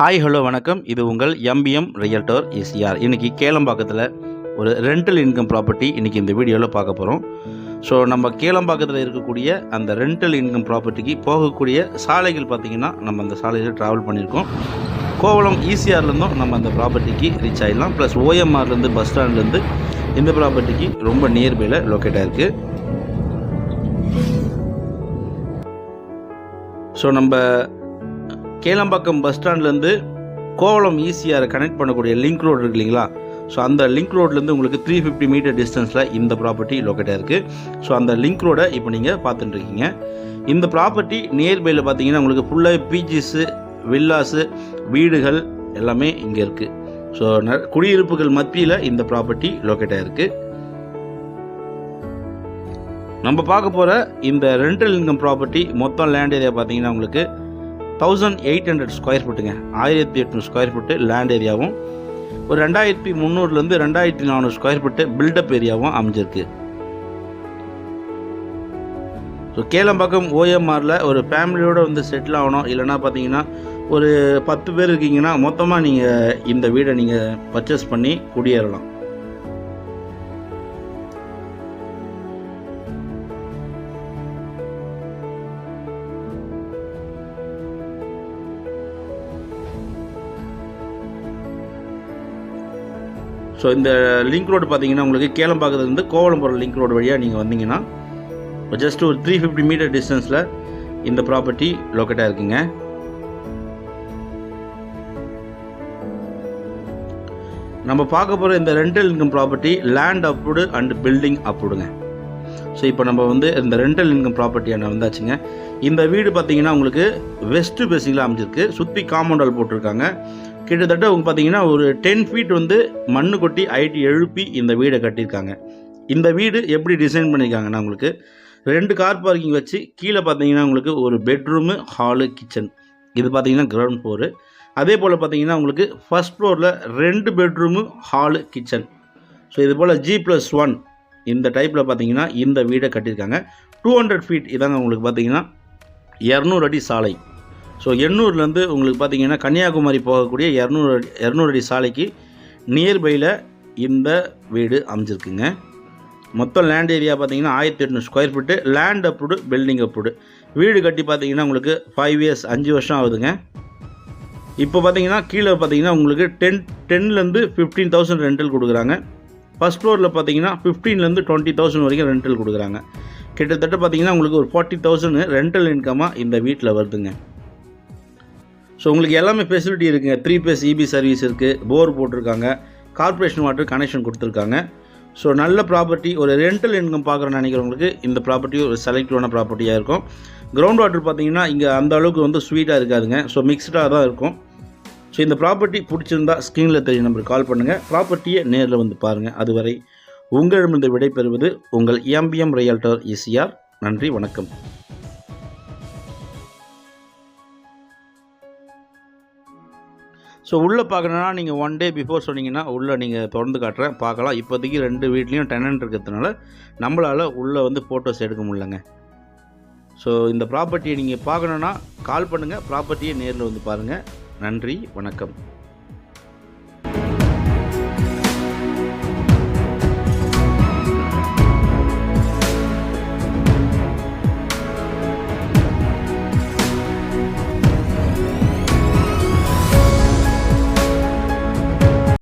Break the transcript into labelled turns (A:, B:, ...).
A: Hi hello வணக்கம். இது உங்கள் எம்பிஎம் ரியல்டர் ECR. இன்றைக்கி கேளம்பாக்கத்தில் ஒரு ரெண்டல் இன்கம் ப்ராப்பர்ட்டி இன்றைக்கி இந்த வீடியோவில் பார்க்க போகிறோம். ஸோ நம்ம கேளம்பாக்கத்தில் இருக்கக்கூடிய அந்த ரெண்டல் இன்கம் ப்ராப்பர்ட்டிக்கு போகக்கூடிய சாலைகள் பார்த்திங்கன்னா நம்ம அந்த சாலையில் ட்ராவல் பண்ணியிருக்கோம். கோவளம் ECRலேருந்தும் நம்ம அந்த ப்ராப்பர்ட்டிக்கு ரீச் ஆகிடலாம். ப்ளஸ் OMRலேருந்து பஸ் ஸ்டாண்ட்லேருந்து இந்த ப்ராப்பர்ட்டிக்கு ரொம்ப நியர்பையில் லொக்கேட் ஆகிருக்கு. ஸோ நம்ம கேளம்பாக்கம் பஸ் ஸ்டாண்ட்லேருந்து கோவளம் ECR கனெக்ட் பண்ணக்கூடிய லிங்க் ரோடு இருக்கு இல்லைங்களா? ஸோ அந்த லிங்க் ரோட்லேருந்து உங்களுக்கு 350 மீட்டர் டிஸ்டன்ஸில் இந்த ப்ராப்பர்ட்டி லொக்கேட்டாக இருக்குது. ஸோ அந்த லிங்க் ரோடை இப்போ நீங்கள் பார்த்துட்டுருக்கீங்க. இந்த ப்ராப்பர்ட்டி நியர்பையில் பார்த்தீங்கன்னா உங்களுக்கு ஃபுல்லாக பிஜிஸு, வில்லாஸு, வீடுகள் எல்லாமே இங்கே இருக்குது. ஸோ குடியிருப்புகள் மத்தியில் இந்த ப்ராப்பர்ட்டி லொக்கேட்டாக இருக்குது. நம்ம பார்க்க போகிற இந்த ரெண்டல் இன்கம் ப்ராப்பர்ட்டி மொத்தம் லேண்ட் ஏரியா பார்த்தீங்கன்னா உங்களுக்கு 1800 ஸ்கொயர் ஃபுட்டுங்க. 1800 ஸ்கொயர் ஃபுட்டு லேண்ட் ஏரியாவும் ஒரு 2300 2400 ஸ்கொயர் ஃபுட்டு பில்டப் ஏரியாவும் அமைஞ்சிருக்கு. ஸோ கேளம்பாக்கம் OMRல ஒரு ஃபேமிலியோடு வந்து செட்டில் ஆகணும், இல்லைனா பார்த்தீங்கன்னா ஒரு 10 பேர் இருக்கீங்கன்னா மொத்தமாக நீங்கள் இந்த வீடை நீங்கள் பர்ச்சேஸ் பண்ணி குடியேறலாம். ஸோ இந்த லிங்க் ரோடு பார்த்தீங்கன்னா உங்களுக்கு கேளம்பாக்கத்துலேருந்து கோவளம் போகிற லிங்க் ரோடு வழியாக நீங்கள் வந்தீங்கன்னா ஜஸ்ட் ஒரு 350 மீட்டர் டிஸ்டன்ஸில் இந்த ப்ராப்பர்ட்டி லொக்கேட்டாக இருக்குங்க. நம்ம பார்க்க போகிற இந்த rental income property land approved and building அப்ரூவ்டுங்க. ஸோ இப்போ நம்ம வந்து இந்த ரெண்டல் இன்கம் ப்ராப்பர்ட்டியான வந்தாச்சுங்க. இந்த வீடு பார்த்தீங்கன்னா உங்களுக்கு வெஸ்ட் பேசிங்கில் அமைஞ்சிருக்கு. சுற்றி காம்பவுண்ட் போட்டிருக்காங்க. கிட்டத்தட்ட பார்த்தீங்கன்னா ஒரு 10 ஃபீட் வந்து மண்ணு கொட்டி ஐடி எழுப்பி இந்த வீடை கட்டியிருக்காங்க. இந்த வீடு எப்படி டிசைன் பண்ணியிருக்காங்கன்னா உங்களுக்கு 2 கார் பார்க்கிங் வச்சு கீழே பார்த்தீங்கன்னா உங்களுக்கு ஒரு பெட்ரூமு, ஹாலு, கிச்சன். இது பார்த்தீங்கன்னா கிரவுண்ட் ஃப்ளோரு. அதே போல் பார்த்தீங்கன்னா உங்களுக்கு ஃபர்ஸ்ட் ஃப்ளோரில் 2 பெட்ரூமு, ஹாலு, கிச்சன். ஸோ இது போல் G+1 இந்த டைப்பில் பார்த்தீங்கன்னா இந்த வீடை கட்டியிருக்காங்க. 200 ஃபீட் இதாங்க உங்களுக்கு பார்த்தீங்கன்னா 200 அடி சாலை. ஸோ எண்ணூர்லேருந்து உங்களுக்கு பார்த்தீங்கன்னா கன்னியாகுமரி போகக்கூடிய 200 அடி சாலைக்கு நியர்பையில் இந்த வீடு அமைஞ்சிருக்குங்க. மொத்தம் லேண்ட் ஏரியா பார்த்தீங்கன்னா 1800 square feet land approved, building approved. வீடு கட்டி பார்த்தீங்கன்னா உங்களுக்கு 5 இயர்ஸ் 5 வருஷம் ஆகுதுங்க. இப்போ பார்த்தீங்கன்னா கீழே பார்த்தீங்கன்னா உங்களுக்கு 10லேருந்து 15,000 ரெண்டல் கொடுக்குறாங்க. ஃபஸ்ட் ஃப்ளோரில் பார்த்தீங்கன்னா 15லேருந்து 20,000 வரைக்கும் ரெண்டல் கொடுக்குறாங்க. கிட்டத்தட்ட பார்த்தீங்கன்னா உங்களுக்கு ஒரு 40,000 ரெண்டல் இன்கமாக இந்த வீட்டில் வருதுங்க. ஸோ உங்களுக்கு எல்லாமே ஃபெசிலிட்டி இருக்குங்க. 3 பேஸ் EB சர்வீஸ் இருக்குது, போர் போட்டிருக்காங்க, கார்பரேஷன் வாட்டர் கனெக்ஷன் கொடுத்துருக்காங்க. ஸோ நல்ல ப்ராப்பர்ட்டி, ஒரு ரெண்டல் இன்கம் பார்க்குறேன்னு நினைக்கிறவங்களுக்கு இந்த ப்ராப்பர்ட்டி ஒரு செலக்டிவான ப்ராப்பர்ட்டியாக இருக்கும். கிரவுண்ட் வாட்டர் பார்த்தீங்கன்னா இங்கே அந்த அளவுக்கு வந்து ஸ்வீட்டாக இருக்காதுங்க. ஸோ மிக்ஸ்டாக தான் இருக்கும். ஸோ இந்த ப்ராப்பர்ட்டி பிடிச்சிருந்தா ஸ்க்ரீனில் தெரிய நம்பருக்கு கால் பண்ணுங்கள். ப்ராப்பர்ட்டியை நேரில் வந்து பாருங்கள். அதுவரை உங்களிடமிருந்து விடைபெறுவது உங்கள் எம்பிஎம் ரியல்டர் ECR. நன்றி, வணக்கம். ஸோ உள்ளே பார்க்கணுன்னா நீங்கள் 1 டே பிஃபோர் சொன்னீங்கன்னா உள்ளே நீங்கள் தொடர்ந்து காட்டுறேன், பார்க்கலாம். இப்போதைக்கு 2 வீட்லேயும் டெனன்ட் இருக்கிறதுனால நம்மளால் உள்ளே வந்து ஃபோட்டோஸ் எடுக்க முடியலங்க. ஸோ இந்த ப்ராப்பர்ட்டியை நீங்கள் பார்க்கணுன்னா கால் பண்ணுங்கள், ப்ராப்பர்ட்டியை நேரில் வந்து பாருங்கள். நன்றி, வணக்கம்.